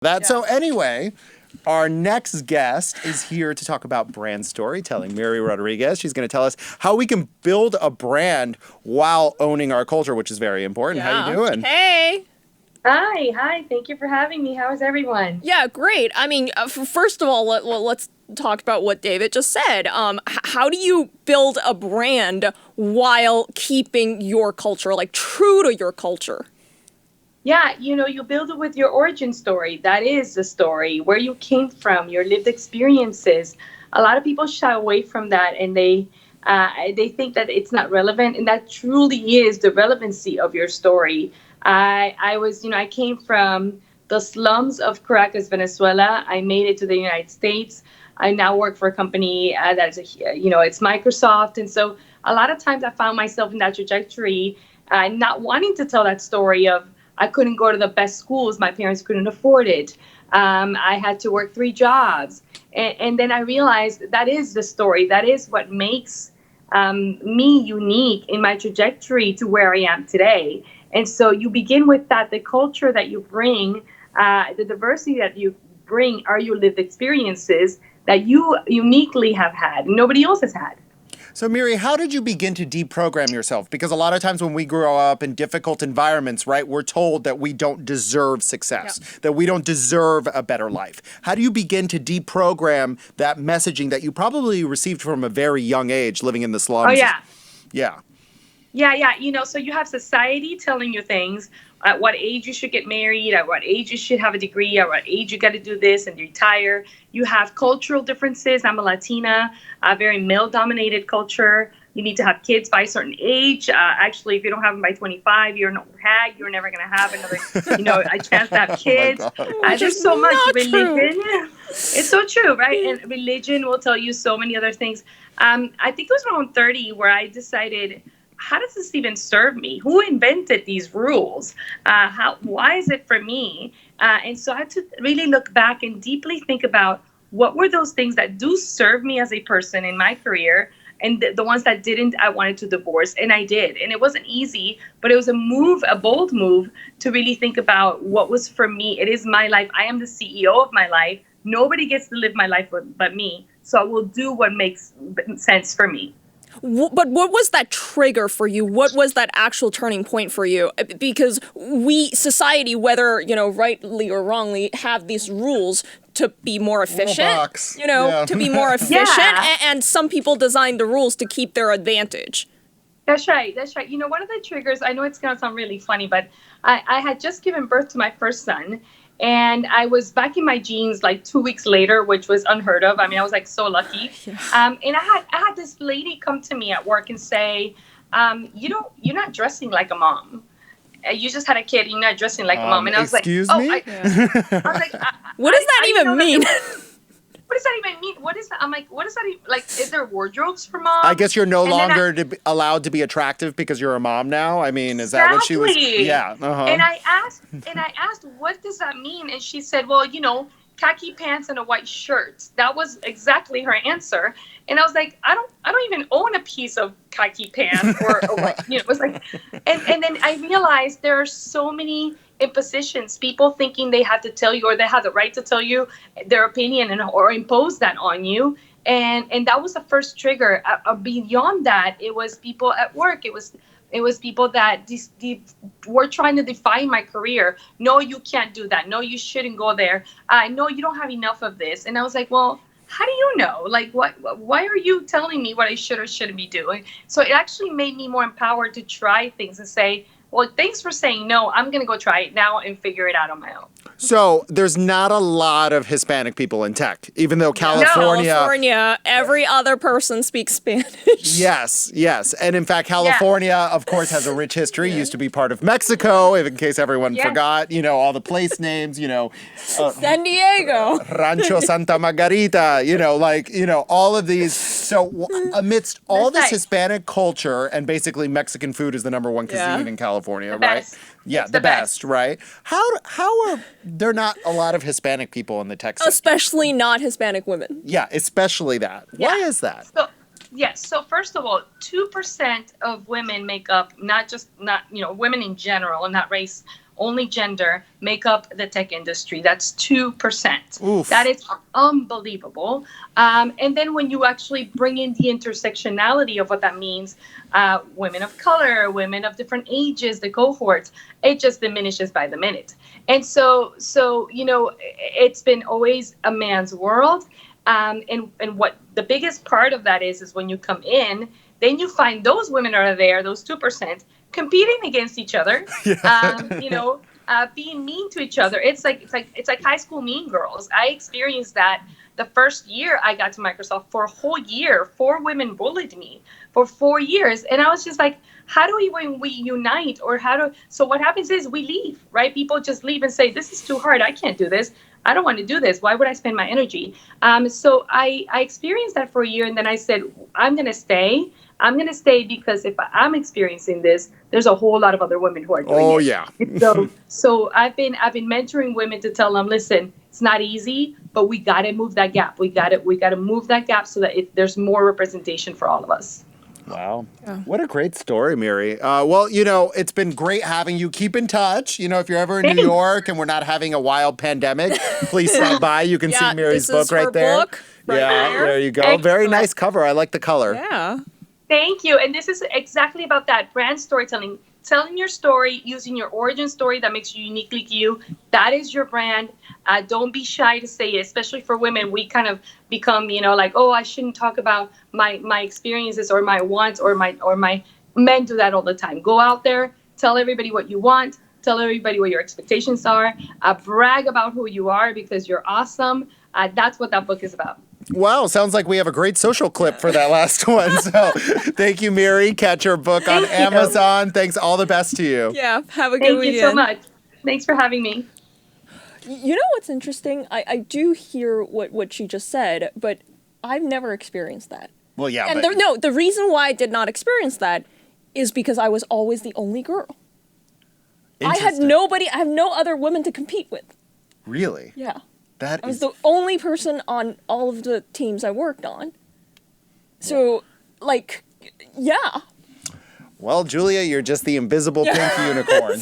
That. So anyway, our next guest is here to talk about brand storytelling. Miri Rodriguez. She's going to tell us how we can build a brand while owning our culture, which is very important. Yeah. How you doing? Hey. Hi. Thank you for having me. How is everyone? Yeah, great. I mean, first of all, let's talk about what David just said. How do you build a brand while keeping your culture, like true to your culture? Yeah, you build it with your origin story. That is the story, where you came from, your lived experiences. A lot of people shy away from that, and they think that it's not relevant, and that truly is the relevancy of your story. I came from the slums of Caracas, Venezuela. I made it to the United States. I now work for a company that is, it's Microsoft, and so a lot of times I found myself in that trajectory, not wanting to tell that story of I couldn't go to the best schools. My parents couldn't afford it. I had to work 3 jobs. And then I realized that is the story. That is what makes me unique in my trajectory to where I am today. And so you begin with that. The culture that you bring, the diversity that you bring are your lived experiences that you uniquely have had. Nobody else has had. So, Miri, how did you begin to deprogram yourself? Because a lot of times when we grow up in difficult environments, right, we're told that we don't deserve success, that we don't deserve a better life. How do you begin to deprogram that messaging that you probably received from a very young age living in the slums? Oh, yeah. Yeah. Yeah. So you have society telling you things. At what age you should get married, at what age you should have a degree, at what age you got to do this and retire. You have cultural differences. I'm a Latina, a very male-dominated culture. You need to have kids by a certain age. Actually, if you don't have them by 25, you're an old hag. You're never going to have another, a chance to have kids. There's so much religion. It's so true, right? And religion will tell you so many other things. I think it was around 30 where I decided, how does this even serve me? Who invented these rules? Why is it for me? And so I had to really look back and deeply think about what were those things that do serve me as a person in my career, and the ones that didn't, I wanted to divorce, and I did. And it wasn't easy, but it was a bold move to really think about what was for me. It is my life. I am the CEO of my life. Nobody gets to live my life but me. So I will do what makes sense for me. But what was that trigger for you? What was that actual turning point for you? Because society, whether, rightly or wrongly, have these rules to be more efficient, to be more efficient. Yeah. And some people design the rules to keep their advantage. That's right. One of the triggers, I know it's going to sound really funny, but I had just given birth to my first son. And I was back in my jeans like 2 weeks later, which was unheard of. I mean, I was like so lucky. And I had this lady come to me at work and say, you're not dressing like a mom. You just had a kid. You're not dressing like a mom. And I was excuse like, me? I was like, what does that even mean? What does that even mean? What is that? I'm like, what is that even, like, is there wardrobes for moms? I guess you're no longer allowed to be attractive because you're a mom now. I mean, is that what she was? Yeah. Uh-huh. And I asked, what does that mean? And she said, well, khaki pants and a white shirt. That was exactly her answer. And I was like, I don't even own a piece of khaki pants or a white, it was like, and then I realized there are so many impositions, people thinking they have to tell you or they have the right to tell you their opinion or impose that on you. And that was the first trigger. Beyond that, it was people at work. It was people that were trying to define my career. No, you can't do that. No, you shouldn't go there. No, you don't have enough of this. And I was like, well, how do you know? Like, why are you telling me what I should or shouldn't be doing? So it actually made me more empowered to try things and say, well, thanks for saying no. I'm going to go try it now and figure it out on my own. So there's not a lot of Hispanic people in tech, even though California, every other person speaks Spanish. Yes. And in fact, California, of course, has a rich history. Used to be part of Mexico, in case everyone forgot, all the place names, San Diego. Rancho Santa Margarita, all of these. So amidst all this Hispanic culture, and basically Mexican food is the number one cuisine in California, right? Best. Yeah, the best, right? How are there not a lot of Hispanic people in the tech sector? Especially not Hispanic women. Yeah, especially that. Why is that? So first of all, 2% of women make up, not women in general, and not race only gender, make up the tech industry. That's 2%. Oof. That is unbelievable. And then when you actually bring in the intersectionality of what that means, women of color, women of different ages, the cohorts, it just diminishes by the minute. And so it's been always a man's world. And what the biggest part of that is when you come in, then you find those women are there, those 2%, competing against each other, being mean to each other. It's like high school mean girls. I experienced that the first year I got to Microsoft. For a whole year, 4 women bullied me for 4 years. And I was just like, how do we unite, or so what happens is we leave, right? People just leave and say, this is too hard. I can't do this. I don't want to do this. Why would I spend my energy? So I experienced that for a year, and then I said, I'm going to stay. I'm going to stay because if I'm experiencing this, there's a whole lot of other women who are doing it. Oh, yeah. So I've been mentoring women to tell them, listen, it's not easy, but we got to move that gap. We got to move that gap so that there's more representation for all of us. Wow. What a great story, Miri. Well, it's been great having you. Keep in touch. If you're ever in New York and we're not having a wild pandemic, please stop by. You can see Miri's book right there. Book there you go. Excellent. Very nice cover. I like the color. Yeah. Thank you. And this is exactly about that brand storytelling. Telling your story, using your origin story that makes you uniquely you. That is your brand. Don't be shy to say it, especially for women. We kind of become, like, oh, I shouldn't talk about my experiences or my wants or my men do that all the time. Go out there, tell everybody what you want, tell everybody what your expectations are, brag about who you are because you're awesome. That's what that book is about. Wow, sounds like we have a great social clip for that last one. So thank you, Miri. Catch her book on Amazon. Thanks. All the best to you. Yeah, have a good Thank weekend. you so much. Thanks for having me. You know what's interesting? I do hear what she just said, but I've never experienced that. Well, yeah. And but the reason why I did not experience that is because I was always the only girl. I had nobody, I have no other women to compete with. Really? Yeah. That I was is the only person on all of the teams I worked on. So, yeah. Well, Julia, you're just the invisible pink unicorn.